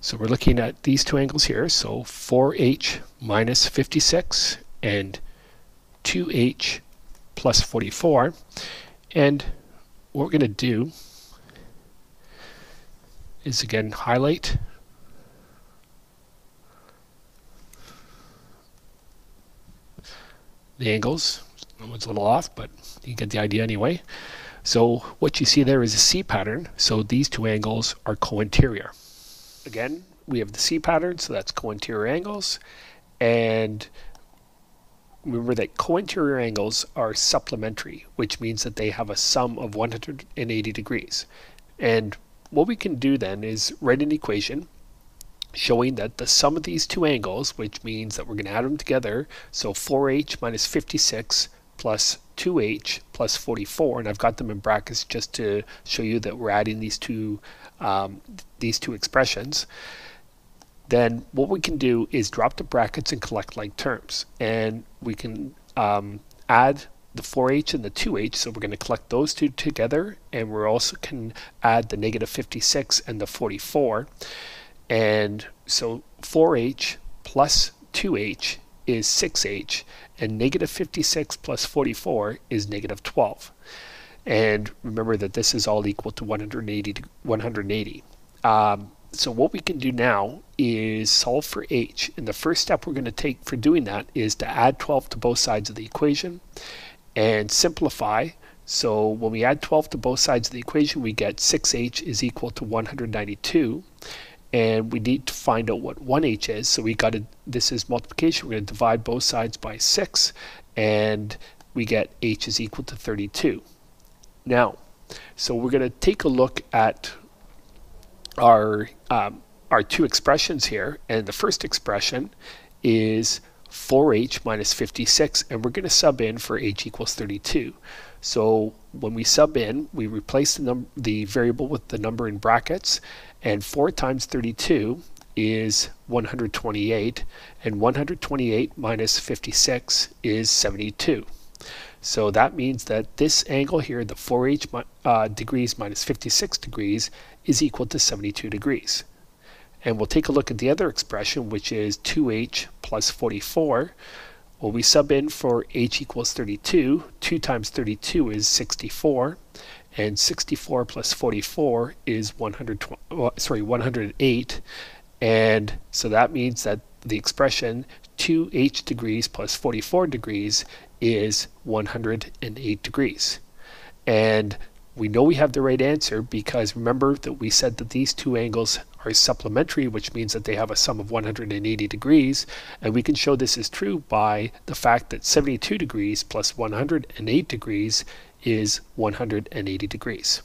So we're looking at these two angles here. So 4h minus 56 and 2h plus 44. And what we're going to do is again highlight the angles. That one's a little off, but you get the idea anyway. So what you see there is a C pattern. So these two angles are co-interior. Again, we have the C pattern, so that's co-interior angles. And remember that co-interior angles are supplementary, which means that they have a sum of 180 degrees. And what we can do then is write an equation showing that the sum of these two angles, which means that we're going to add them together, so 4h minus 56 plus 2h plus 44, and I've got them in brackets just to show you that we're adding these two expressions. Then what we can do is drop the brackets and collect like terms, and we can add the 4h and the 2h, so we're going to collect those two together, and we also can add the negative 56 and the 44. And so 4h plus 2h is 6h, and negative 56 plus 44 is negative 12. And remember that this is all equal to 180. So what we can do now is solve for h. And the first step we're going to take for doing that is to add 12 to both sides of the equation and simplify. So when we add 12 to both sides of the equation, we get 6h is equal to 192. And we need to find out what 1h is. So we got to, this is multiplication. We're going to divide both sides by 6, and we get h is equal to 32. Now, so we're going to take a look at our two expressions here, and the first expression is 4h minus 56, and we're going to sub in for h equals 32. So when we sub in, we replace the variable with the number in brackets, and 4 times 32 is 128, and 128 minus 56 is 72. So that means that this angle here, the 4h degrees minus 56 degrees, is equal to 72 degrees. And we'll take a look at the other expression, which is 2h plus 44. Well, we sub in for h equals 32. 2 times 32 is 64. And 64 plus 44 is 108. And so that means that the expression 2h degrees plus 44 degrees is 108 degrees. And we know we have the right answer because remember that we said that these two angles are supplementary, which means that they have a sum of 180 degrees. And we can show this is true by the fact that 72 degrees plus 108 degrees is 180 degrees.